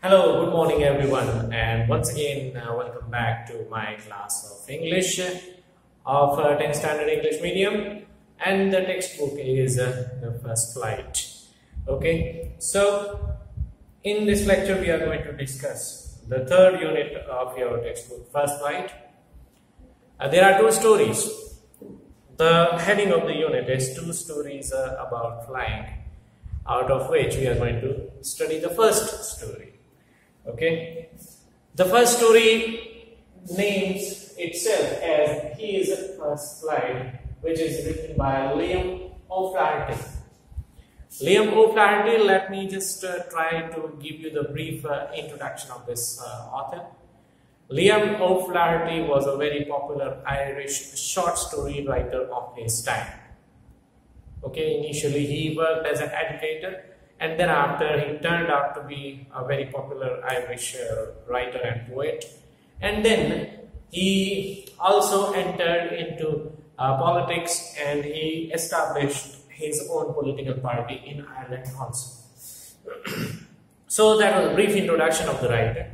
Hello, good morning everyone, and once again welcome back to my class of English of 10th Standard English Medium, and the textbook is The First Flight. Okay, so in this lecture we are going to discuss the third unit of your textbook, First Flight. There are two stories. The heading of the unit is two stories about flying, out of which we are going to study the first story. Okay, the first story names itself as He is a First Flight, which is written by Liam O'Flaherty. Liam O'Flaherty, let me just try to give you the brief introduction of this author. Liam O'Flaherty was a very popular Irish short story writer of his time. Okay, initially he worked as an educator, and then after he turned out to be a very popular Irish writer and poet. And then he also entered into politics, and he established his own political party in Ireland also. So that was a brief introduction of the writer.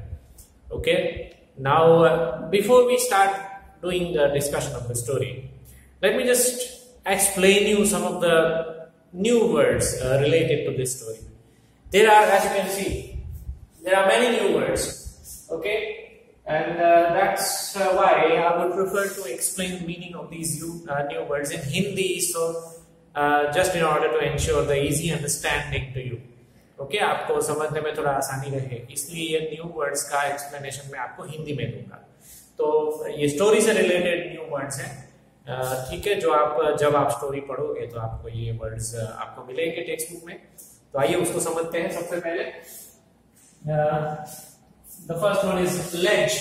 Okay, now before we start doing the discussion of the story, let me just explain you some of the new words related to this story. There are, as you can see, there are many new words. Okay, and that's why I would prefer to explain the meaning of these new words in Hindi, so just in order to ensure the easy understanding to you. Okay, आपको समझने में थोड़ा आसानी रहे, इसलिए ये new words का explanation मैं आपको हिंदी में दूंगा. तो ये स्टोरी से रिलेटेड न्यू वर्ड्स हैं. ठीक है, जो आप जब आप स्टोरी पढ़ोगे तो आपको ये वर्ड्स आपको मिलेंगे टेक्स्ट बुक में. तो आइए उसको समझते हैं. सबसे पहले the first one is ledge.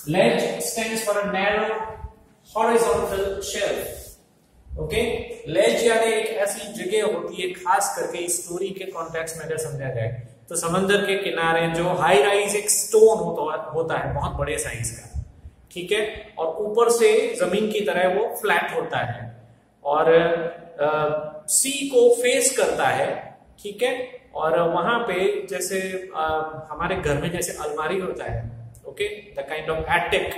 Ledge stands for a narrow horizontal shelf. Okay, ledge यानी एक ऐसी जगह होती है, खास करके इस स्टोरी के कॉन्टेक्स्ट में अगर समझा जाए तो समंदर के किनारे जो हाई राइज एक स्टोन होता है बहुत बड़े साइज का. ठीक है, और ऊपर से जमीन की तरह वो फ्लैट होता है और सी को फेस करता है. ठीक है, और वहां पे जैसे हमारे घर में जैसे अलमारी होता है, okay, the kind of attic,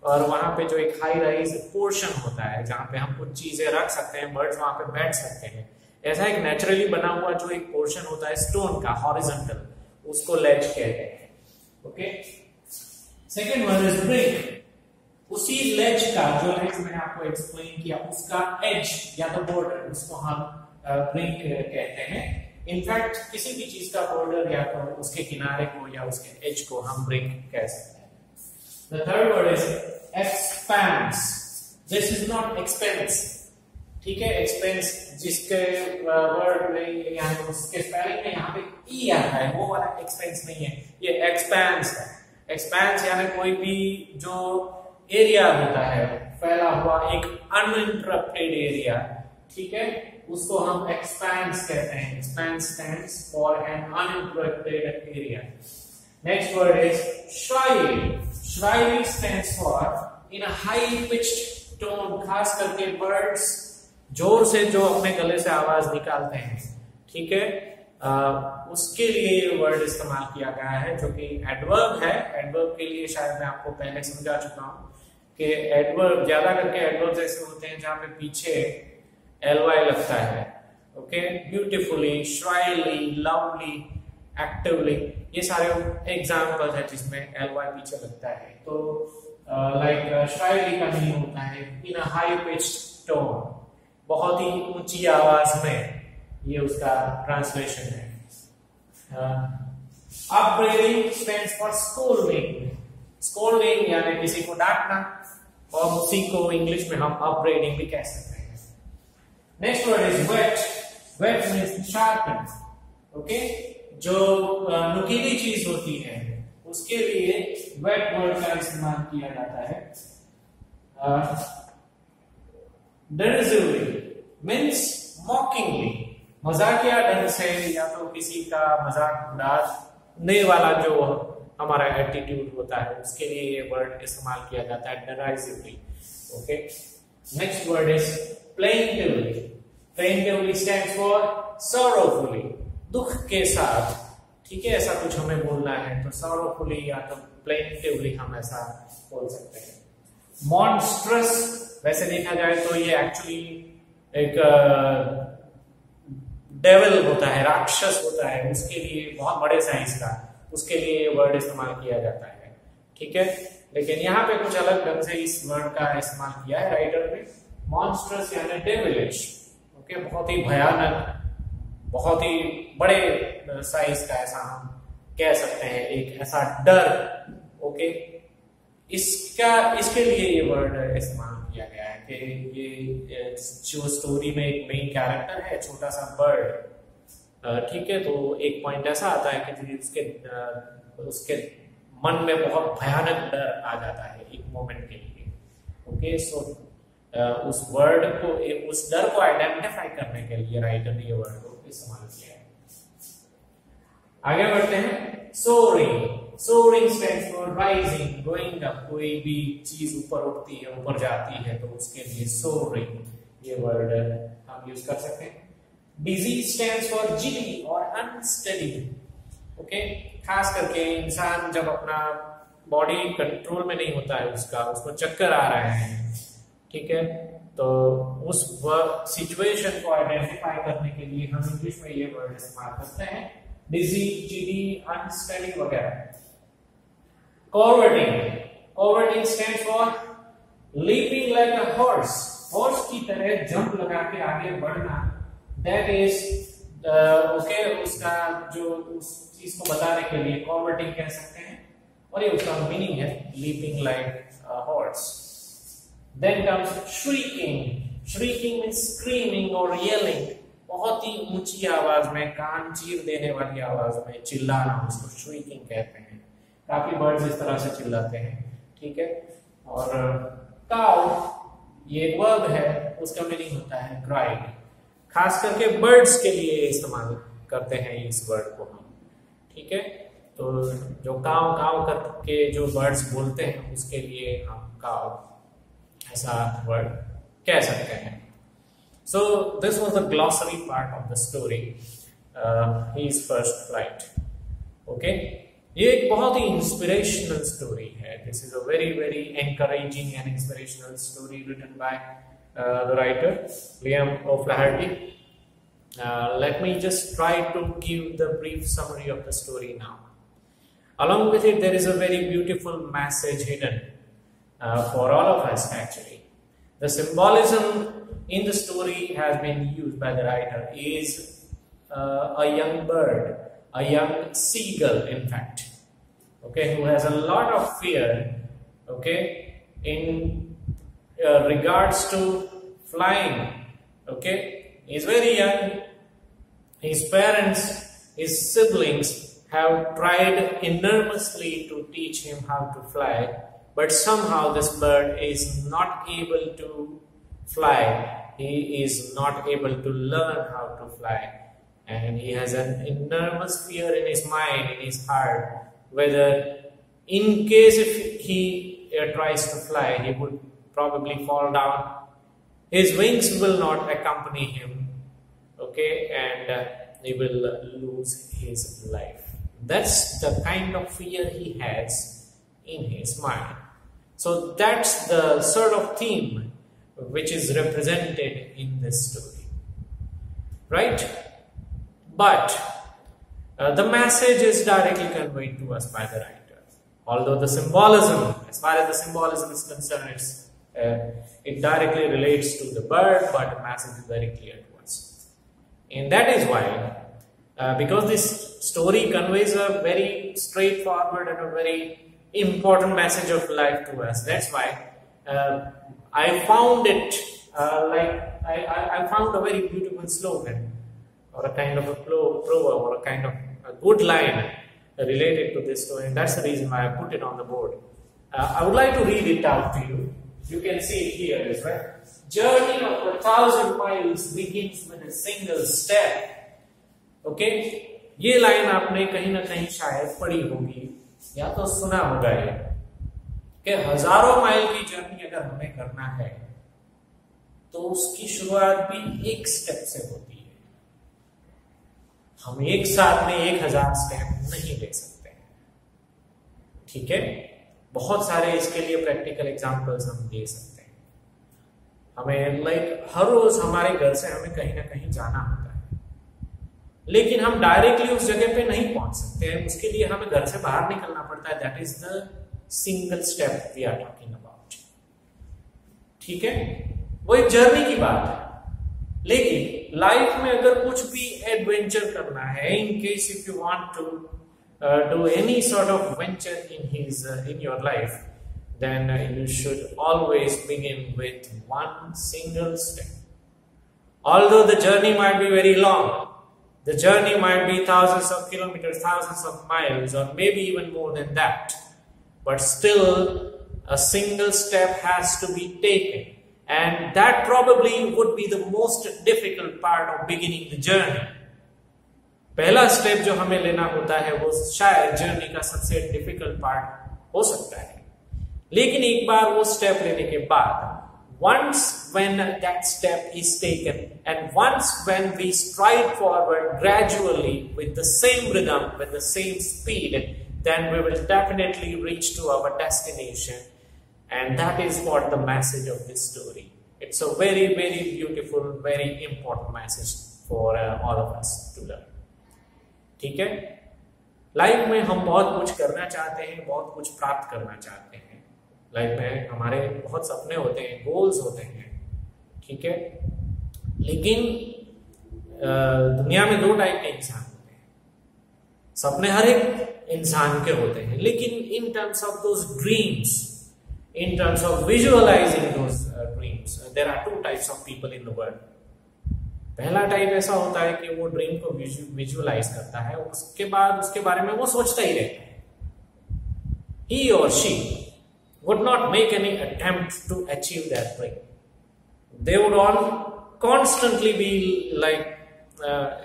और वहां पे जो एक हाई राइज पोर्शन होता है जहां पे हम कुछ चीजें रख सकते हैं, बर्ड्स वहां पे बैठ सकते हैं, ऐसा एक नेचुरली बना हुआ जो एक पोर्शन होता है स्टोन का हॉरिजॉन्टल, उसको लेज कहते हैं. Okay, second one is brick. उसी लेज का, जो लेज मैंने आपको एक्सप्लेन किया, उसका एज या तो बॉर्डर, उसको हम ब्रिक कहते हैं. इनफैक्ट किसी भी चीज का बॉर्डर या तो उसके किनारे को या उसके एज को हम ब्रिक कह सकते हैं. The third word is expense. This is not expense. ठीक है, एक्सपेंस जिसके वर्ड में यानी उसके स्पेलिंग में यहाँ पे ई आता है, वो वाला एक्सपेंस नहीं है, ये एक्सपेंस है. एक्सपेंस यानी कोई भी जो एरिया होता है, फैला हुआ एक अनइंटरप्टेड एरिया. ठीक है, उसको हम एक्सपेंस कहते हैं. Expanse stands for an uninterrupted area. Next word is shrilly. Shrilly stands for in a high pitched tone. खास करके बर्ड्स जोर से जो अपने गले से आवाज निकालते हैं, ठीक है, उसके लिए ये वर्ड इस्तेमाल किया गया है, जो कि एडवर्ब है. एडवर्ब के लिए शायद मैं आपको पहले समझा चुका हूं कि एडवर्ब ज्यादा करके एडवर्ब ऐसे होते हैं जहां पे पीछे एलवाई लगता है. ओके, ब्यूटीफुली, श्राइली, लवली, एक्टिवली, ये सारे एग्जाम्पल है जिसमें एलवाई पीछे लगता है. तो लाइक श्राइली का मीनिंग होता है इन अ हाई पिच्ड टोन, बहुत ही ऊंची आवाज में, ये उसका ट्रांसलेशन है. अपब्रेडिंग स्टैंड्स फॉर स्कोल्डिंग. स्कोल्डिंग यानी किसी को डांटना, और उसी को इंग्लिश में हम अपब्रेडिंग भी कह सकते हैं. Next word is whet. Whet means sharpen. Okay, जो नुकीली चीज होती है उसके लिए वेट वर्ड का इस्तेमाल किया जाता है. derisively मीन्स मॉकिंगली, मजाकिया ढंग से, या तो किसी का मजाक उड़ाने वाला जो हमारा एटीट्यूड होता है, उसके लिए ये वर्ड इस्तेमाल किया जाता है, derisively. Okay, next word is plaintively. Plaintively stands for sorrowfully, दुख के साथ. ठीक है, ऐसा कुछ हमें बोलना है तो सॉरोफुली या तो प्लेंटिवली हम ऐसा बोल सकते हैं। मॉन्स्ट्रस, वैसे देखा जाए तो ये एक्चुअली एक डेविल होता है, राक्षस होता है, उसके लिए बहुत बड़े साइज का, उसके लिए ये वर्ड इस्तेमाल किया जाता है। ठीक है, लेकिन यहाँ पे कुछ अलग ढंग से इस वर्ड का इस्तेमाल किया है राइटर ने। मॉन्स्ट्रस यानी डेविलिश, ओके, बहुत ही भयानक, बहुत ही बड़े साइज का, ऐसा हम कह सकते हैं, एक ऐसा डर। ओके, इसके लिए ये वर्ड इस्तेमाल किया गया है कि ये जो स्टोरी में एक मेन कैरेक्टर है, छोटा सा बर्ड, ठीक है, तो एक पॉइंट ऐसा आता है कि उसके मन में बहुत भयानक डर आ जाता है एक मोमेंट के लिए। ओके, सो उस वर्ड को, उस डर को आइडेंटिफाई करने के लिए राइटर ने ये वर्ड को इस्तेमाल किया है। आगे बढ़ते हैं। Soaring, soaring stands for rising, going up, कोई भी चीज ऊपर उठती है, ऊपर जाती है, तो उसके लिए सोरिंग ये वर्ड हम यूज कर सकते हैं। डिजी स्टैंड्स फॉर जिली और अनस्टेडी। ओके, खास करके इंसान जब अपना बॉडी कंट्रोल में नहीं होता है, उसको चक्कर आ रहे हैं, ठीक है, तो उस सिचुएशन को आइडेंटिफाई करने के लिए हम इंग्लिश में ये वर्ड इस्तेमाल करते हैं, डिजी, जिली, अनस्टेडी वगैरह। Curvetting, curvetting stands for leaping like a horse, horse की तरह जंप लगा के आगे बढ़ना, दैट इज ओके, उसका जो उस चीज को बताने के लिए कॉर्वेटिंग कह सकते हैं, और ये उसका मीनिंग है, leaping like a horse. Then comes shrieking. Shrieking means screaming or yelling. बहुत ही ऊंची आवाज में, कान चीर देने वाली आवाज में चिल्लाना, उसको shrieking कहते हैं। काफी बर्ड्स इस तरह से चिल्लाते हैं, ठीक है। और cow, ये एक वर्ब है, उसका मीनिंग होता है cry। खास करके बर्ड्स के लिए इस्तेमाल करते हैं इस वर्ड को हम, ठीक है। तो जो काव काव करके जो बर्ड्स बोलते हैं, उसके लिए हम काव ऐसा वर्ड कह सकते हैं। So this was the glossary part of the story, his first flight. Okay, ये एक बहुत ही इंस्पिरेशनल स्टोरी है। This is a very very encouraging and inspirational story written by the writer Liam O'Flaherty. Let me just try to give the brief summary of the story now. Along with it, there is a very beautiful message hidden for all of us actually. The symbolism in the story has been used by the writer is a young bird, a young seagull in fact, okay, who has a lot of fear, okay, in regards to flying. Okay, he is very young, his parents, his siblings have tried enormously to teach him how to fly, but somehow this bird is not able to fly. He is not able to learn how to fly, and he has an enormous fear in his mind, in his heart, whether in case if he tries to fly, he would probably fall down. His wings will not accompany him, okay, and he will lose his life. That's the kind of fear he has in his mind. So that's the sort of theme which is represented in this story, right? But the message is directly conveyed to us by the writer. Although the symbolism, as far as the symbolism is concerned, it directly relates to the bird, but the message is very clear to us. And that is why, because this story conveys a very straightforward and a very important message of life to us. That's why I found it I found a very beautiful slogan, or a kind of a proverb, or a kind of a good line related to this story, and that's the reason why I put it on the board. I would like to read it out to you. You can see it here, is right? Journey of 1,000 miles begins with a single step. Okay, ये line आपने कहीं ना कहीं शायद पढ़ी होगी या तो सुना होगा ये, कि हजारों माइल की जर्नी अगर हमें करना है तो उसकी शुरुआत भी एक स्टेप से होती है। हम एक साथ में 1000 स्टेप नहीं ले सकते हैं, ठीक है। बहुत सारे इसके लिए प्रैक्टिकल एग्जांपल्स हम दे सकते हैं। हमें हर रोज हमारे घर से हमें कहीं ना कहीं जाना होता है, लेकिन हम डायरेक्टली उस जगह पे नहीं पहुंच सकते हैं, उसके लिए हमें घर से बाहर निकलना पड़ता है। That is the single step we are talking about, ठीक है। वो एक जर्नी की बात है। लेकिन लाइफ में अगर कुछ भी एडवेंचर करना है, in case if you want to do any sort of venture in your life, then you should always begin with one single step. Although the journey might be very long, the journey might be thousands of kilometers, thousands of miles, or maybe even more than that, but still a single step has to be taken, and that probably would be the most difficult part of beginning the journey. पहला step जो हमें लेना होता है वो शायद journey का सबसे डिफिकल्ट पार्ट हो सकता है, लेकिन एक बार वो स्टेप लेने के बाद, once when that step is taken and once when we stride forward gradually with the same rhythm, with the same speed, then we will definitely reach to our destination. And that is what the message of this story. It's a very, very beautiful, very important message for all of us to learn. ठीक है। Life में हम बहुत कुछ करना चाहते हैं, बहुत कुछ प्राप्त करना चाहते हैं। लाइफ में हमारे बहुत सपने होते हैं, गोल्स होते हैं, ठीक है। लेकिन दुनिया में 2 टाइप के इंसान होते हैं। सपने हर एक इंसान के होते हैं, लेकिन in terms of those dreams, in terms of visualizing those dreams, there are 2 types of people in the world. पहला टाइप ऐसा होता है कि वो ड्रीम को विजुअलाइज करता है, उसके बाद उसके बारे में वो सोचता ही रहता है। He or she would not make any attempt to achieve that dream. They would all constantly be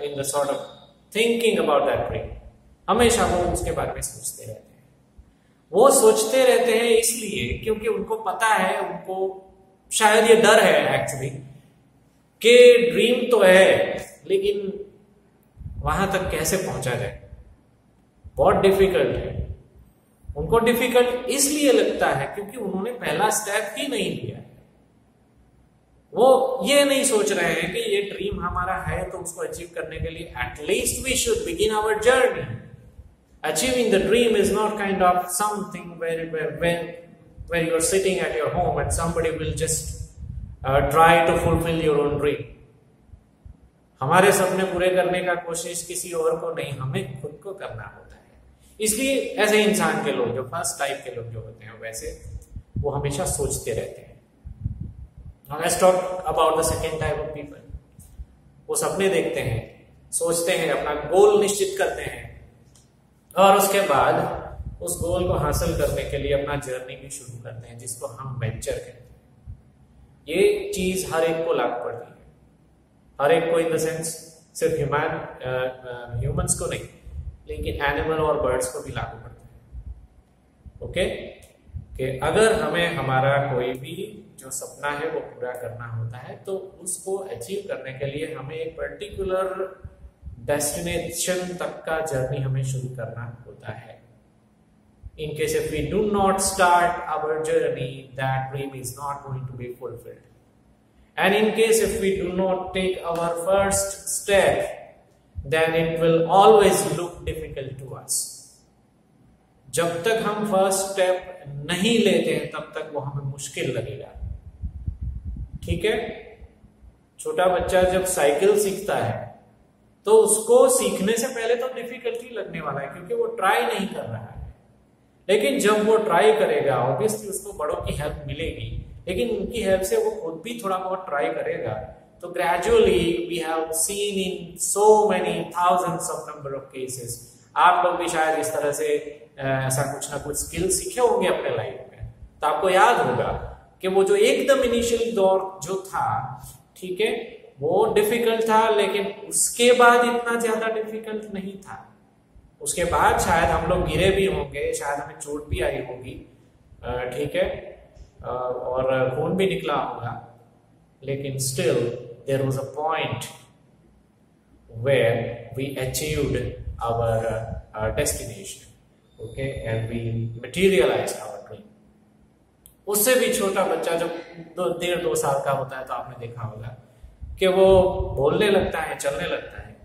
in the sort of thinking about that dream. हमेशा वो उसके बारे में सोचते रहते हैं। वो सोचते रहते हैं इसलिए क्योंकि उनको पता है, उनको शायद ये डर है एक्चुअली कि ड्रीम तो है, लेकिन वहां तक कैसे पहुंचा जाए, बहुत डिफिकल्ट है। उनको डिफिकल्ट इसलिए लगता है क्योंकि उन्होंने पहला स्टेप ही नहीं लिया है। वो ये नहीं सोच रहे हैं कि ये ड्रीम हमारा है तो उसको अचीव करने के लिए at least we should begin our journey. Achieving the dream is not kind of something where you are sitting at your home and somebody will just try to fulfill your own dream. हमारे सपने पूरे करने का कोशिश किसी और को नहीं, हमें खुद को करना होता है। इसलिए ऐसे इंसान के लोग, जो फर्स्ट टाइप के लोग जो होते हैं, वैसे वो हमेशा सोचते रहते हैं। Now let's talk about the second type of people. वो सपने देखते हैं, सोचते हैं, अपना गोल निश्चित करते हैं और उसके बाद उस गोल को हासिल करने के लिए अपना जर्नी भी शुरू करते हैं, जिसको हम वेंचर कहते हैं। ये चीज हर एक को लागू पड़ती है, हर एक को, इन द सेंस सिर्फ ह्यूमंस को नहीं, लेकिन एनिमल और बर्ड्स को भी लागू पड़ता है। ओके, कि अगर हमें हमारा कोई भी जो सपना है वो पूरा करना होता है तो उसको अचीव करने के लिए हमें एक पर्टिकुलर डेस्टिनेशन तक का जर्नी हमें शुरू करना होता है। In case if we do not start our journey, that dream is not going to be fulfilled. And in case if we do not take our first step, then it will always look difficult to us. जब तक हम first step नहीं लेते हैं तब तक वो हमें मुश्किल लगेगा, ठीक है। छोटा बच्चा जब साइकिल सीखता है तो उसको सीखने से पहले तो डिफिकल्टी लगने वाला है क्योंकि वो ट्राई नहीं कर रहा है, लेकिन जब वो ट्राई करेगा ऑब्वियसली उसको बड़ों की हेल्प मिलेगी, लेकिन उनकी हेल्प से वो खुद भी थोड़ा बहुत ट्राई करेगा। तो gradually we have seen in so many thousands of number of cases, आप लोग भी शायद इस तरह से ऐसा कुछ ना कुछ स्किल सीखे होंगे अपने लाइफ में, तो आपको याद होगा कि वो जो एकदम इनिशियल दौर जो था, ठीक है, वो डिफिकल्ट था, लेकिन उसके बाद इतना ज्यादा डिफिकल्ट नहीं था। उसके बाद शायद हम लोग गिरे भी होंगे, शायद हमें चोट भी आई होगी, ठीक है, और खून भी निकला होगा, लेकिन still there was a point where we achieved our destination, okay, and we materialized our dream. उससे भी छोटा बच्चा जब 1.5-2 साल का होता है तो आपने देखा होगा कि वो बोलने लगता है, चलने लगता है,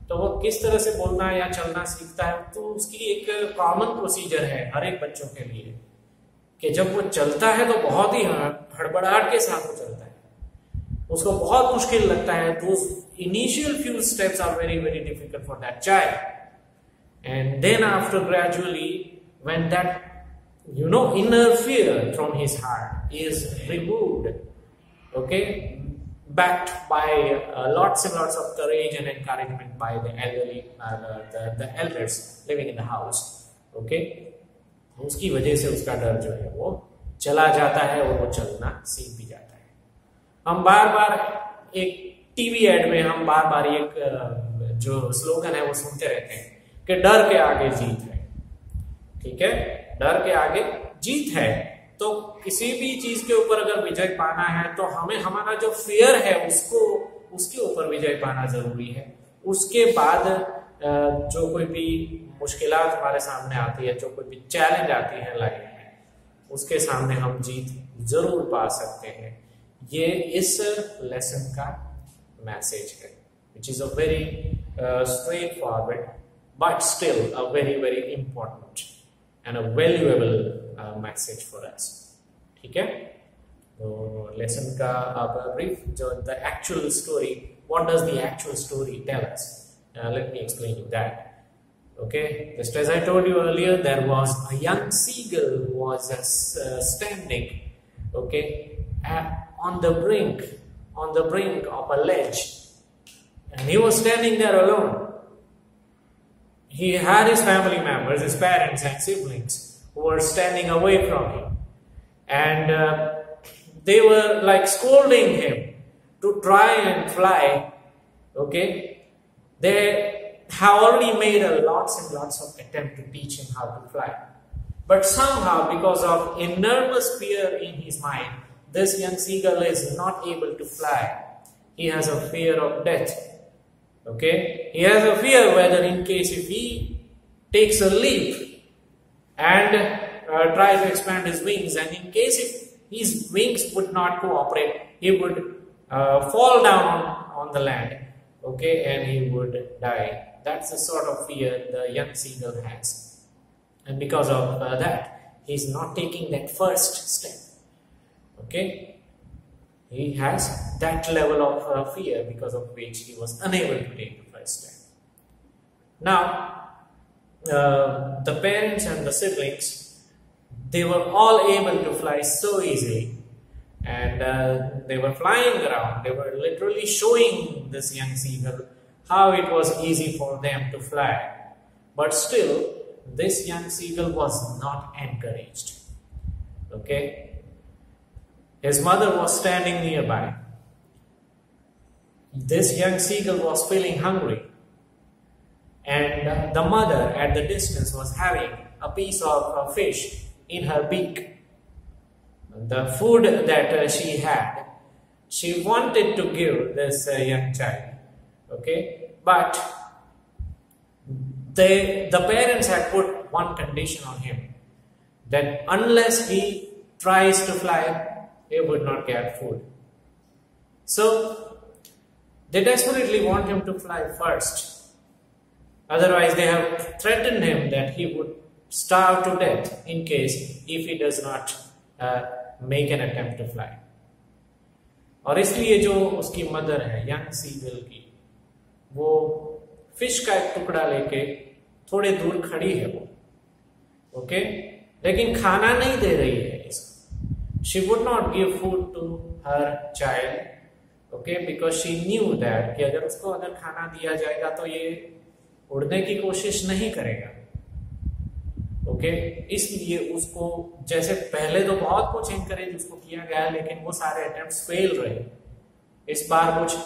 तो वो किस तरह से बोलना या चलना सीखता है, तो उसकी एक कॉमन प्रोसीजर है हर एक बच्चों के लिए कि जब वो चलता है तो बहुत ही हड़बड़ाहट के साथ वो चलता है, उसको बहुत मुश्किल लगता है. Those initial few steps are very very difficult for that child, and then after gradually when that inner fear from his heart is removed, okay, backed by lots and lots of courage and encouragement by the elderly, the elders living in the house, okay, उसकी वजह से उसका डर जो है वो चला जाता है और वो चलना सीख भी जाता है. हम बार बार एक टीवी एड में हम बार बार एक जो स्लोगन है वो सुनते रहते हैं कि डर के आगे जीत है. ठीक है, डर के आगे जीत है. तो किसी भी चीज के ऊपर अगर विजय पाना है तो हमें हमारा जो फियर है उसके ऊपर विजय पाना जरूरी है. उसके बाद जो कोई भी मुश्किलात हमारे सामने आती है, जो कोई भी चैलेंज आती है लाइफ में, उसके सामने हम जीत जरूर पा सकते हैं. ये इस लेसन का मैसेज है, which is a very straightforward but still a very very important and a valuable message for us. ठीक है, तो लेसन का अब ब्रीफ जो the actual story, what does the actual story tell us? Let me explain you that. Okay, just as I told you earlier, there was a young seagull who was standing, okay, on the brink of a ledge, and he was standing there alone. He had his family members, his parents and siblings, who were standing away from him, and they were like scolding him to try and fly. Okay, they have already made lots and lots of attempts to teach him how to fly, but somehow, because of enormous fear in his mind, this young seagull is not able to fly. He has a fear of death. Okay, he has a fear whether in case if he takes a leap and tries to expand his wings, and in case if his wings would not cooperate, he would fall down on the land, okay, and he would die. That's the sort of fear the young seagull has, and because of that, he's not taking that first step. Okay, he has that level of fear, because of which he was unable to take the first step. Now, the parents and the siblings, they were all able to fly so easily, and they were flying around. They were literally showing this young seagull how it was easy for them to fly. But still, this young seagull was not encouraged. Okay, his mother was standing nearby. This young seagull was feeling hungry, and the mother at the distance was having a piece of fish in her beak. The food that she had, she wanted to give this young child. Okay, but the parents had put one condition on him, that unless he tries to fly, he would not get food. So they desperately want him to fly first. Otherwise, they have threatened him that he would starve to death in case if he does not make an attempt to fly. और इसलिए जो उसकी mother है young seagull की, वो fish का एक टुकड़ा लेके थोड़े दूर खड़ी है वो, ओके, लेकिन खाना नहीं दे रही है इसको. She would not give food to her child, okay, because she knew that कि अगर उसको अगर खाना दिया जाएगा तो ये उड़ने की कोशिश नहीं करेगा. ओके, इसलिए उसको जैसे पहले तो बहुत कुछ एनकरेज उसको किया गया, लेकिन वो सारे अटेम्प्ट्स फेल रहे. इस बार कुछ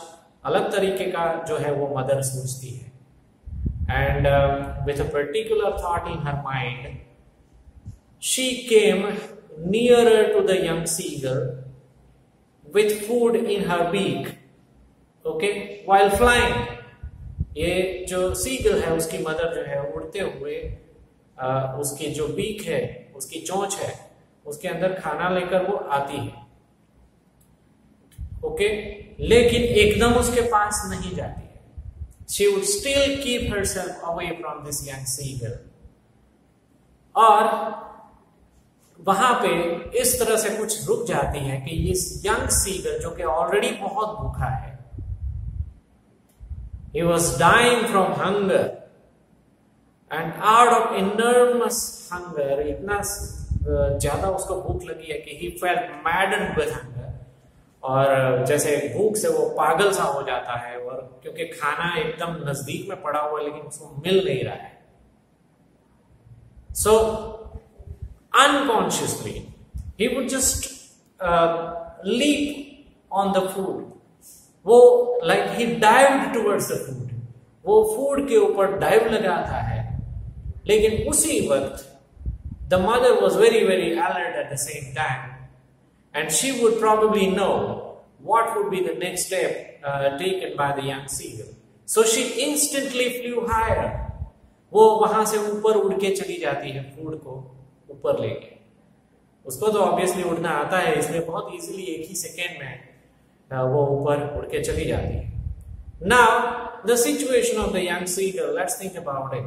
अलग तरीके का जो है वो मदर सोचती है, and with a particular thought in her mind, she came nearer to the young seagull with food in her beak, okay, while flying. ये जो सीगल है उसकी मदर जो है उड़ते हुए उसकी जो बीक है, उसकी चोंच है, उसके अंदर खाना लेकर वो आती है, ओके, लेकिन एकदम उसके पास नहीं जाती है. She would still keep herself away from this young seagull. और वहां पे इस तरह से कुछ रुक जाती है कि ये यंग सीगल जो कि ऑलरेडी बहुत भूखा है, he was dying from hunger and out of enormous hunger, इतना ज्यादा उसको भूख लगी है कि he felt maddened with hunger, और जैसे भूख से वो पागल सा हो जाता है, और क्योंकि खाना एकदम नजदीक में पड़ा हुआ है लेकिन उसको मिल नहीं रहा है. So unconsciously he would just leap on the food. वो like he dived towards the food. वो फूड के ऊपर डाइव लगाता है, लेकिन उसी वक्त the mother was very alert at the same time, and she would probably know what would be the next step taken by the young seagull. So she instantly flew higher. वो वहां से ऊपर उड़ के चली जाती है फूड को ऊपर लेके. उसको तो ऑब्वियसली उड़ना आता है, इसलिए बहुत इजीली एक ही सेकेंड में वो ऊपर उड़ के चली जाती है. Now the situation of the young seagull, let's think about it.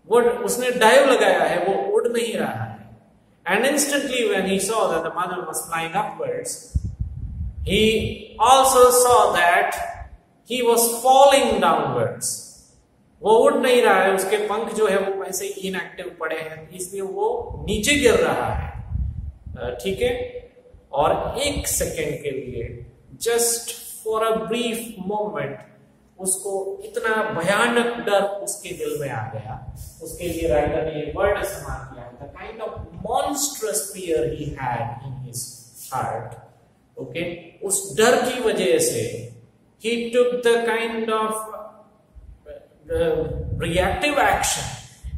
वो उसने डाइव लगाया है, वो उड़ नहीं रहा है, and instantly when he saw that the mother was flying upwards, he also saw that he was falling downwards. वो उड़ नहीं रहा है, उसके पंख जो है वो वैसे इनएक्टिव पड़े हैं, इसलिए वो नीचे गिर रहा है. ठीक है, और एक सेकेंड के लिए, just for a brief moment, उसको इतना भयानक डर उसके दिल में आ गया. उसके लिए राइटर ने ये वर्ड इस्तेमाल किया, the kind of monstrous fear he had in his heart. Okay, उस डर की वजह से he took the kind of reactive action.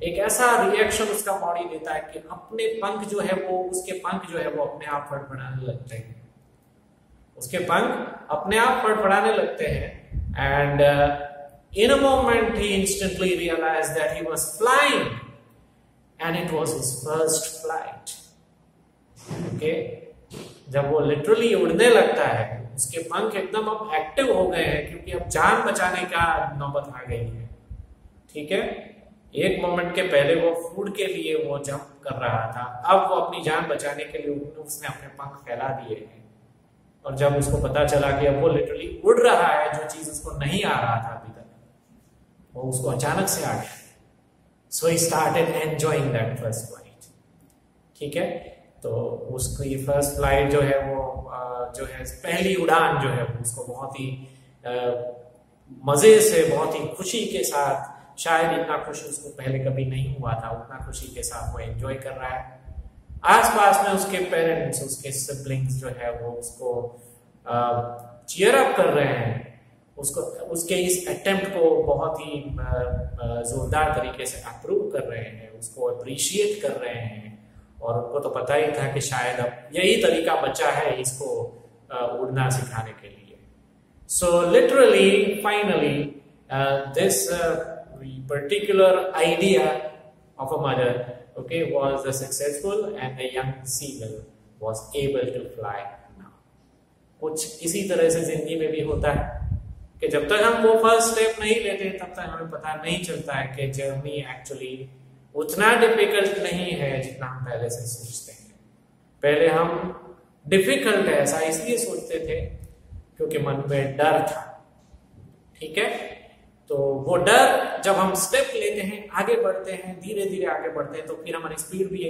एक ऐसा रिएक्शन उसका बॉडी देता है कि अपने पंख जो है वो, उसके पंख जो है वो अपने आप फड़फड़ाने लगते हैं. उसके पंख अपने आप फड़फड़ाने लगते हैं. And in a moment he instantly realized that he was flying, and it was his first flight. Okay, जब वो लिटरली उड़ने लगता है, उसके पंख एकदम अब एक्टिव हो गए हैं, क्योंकि अब जान बचाने का नौबत आ गई है. ठीक है, एक मोमेंट के पहले वो फूड के लिए वो जंप कर रहा था, अब वो अपनी जान बचाने के लिए उसने अपने पंख फैला दिए हैं. और जब उसको पता चला कि अब वो लिटरली उड़ रहा है, जो चीज उसको नहीं आ रहा था अभी तक, वो उसको अचानक से आ गया. So he started enjoying that first flight. ठीक है, तो उसकी फर्स्ट फ्लाइट जो है वो जो है पहली उड़ान जो है वो उसको बहुत ही मजे से, बहुत ही खुशी के साथ, शायद इतना खुशी उसको पहले कभी नहीं हुआ था, उतना खुशी के साथ वो एंजॉय कर रहा है. आसपास में उसके पेरेंट्स, उसके सिबलिंग्स जो है वो उसको चीयर अप कर रहे हैं, उसको उसके इस अटेम्प्ट को बहुत ही जोरदार तरीके से अप्रूव कर रहे हैं, उसको अप्रिशिएट कर रहे हैं. और उनको तो पता ही था कि शायद अब यही तरीका बचा है इसको उड़ना सिखाने के लिए. So literally finally this particular idea of a mother, okay, was successful, and the young seagull was able to fly now. कुछ इसी तरह से जिंदगी में भी होता है कि जब तक हम वो फर्स्ट स्टेप नहीं लेते तब तक हमें पता नहीं चलता है कि जर्नी एक्चुअली उतना डिफिकल्ट नहीं है जितना हम पहले से सोचते हैं. पहले हम डिफिकल्ट है ऐसा इसलिए सोचते थे क्योंकि मन में डर था. ठीक है, तो वो डर जब हम स्टेप लेते हैं, आगे बढ़ते हैं, धीरे धीरे आगे बढ़ते हैं, तो फिर हमारी स्पीड भी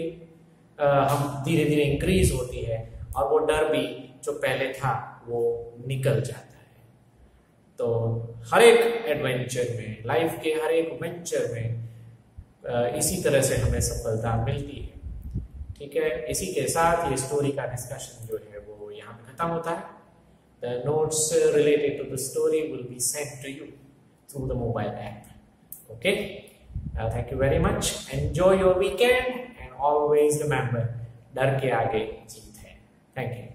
हम धीरे धीरे इंक्रीज होती है, और वो डर भी जो पहले था वो निकल जाता है. तो हर एक एडवेंचर में, लाइफ के हर एक वेंचर में इसी तरह से हमें सफलता मिलती है. ठीक है, इसी के साथ ये स्टोरी का डिस्कशन जो है वो यहाँ पे खत्म होता है. The notes related to the story will be sent to you through the mobile app. Okay, thank you very much. Enjoy your weekend and always remember, डर के आगे जीत है. Thank you.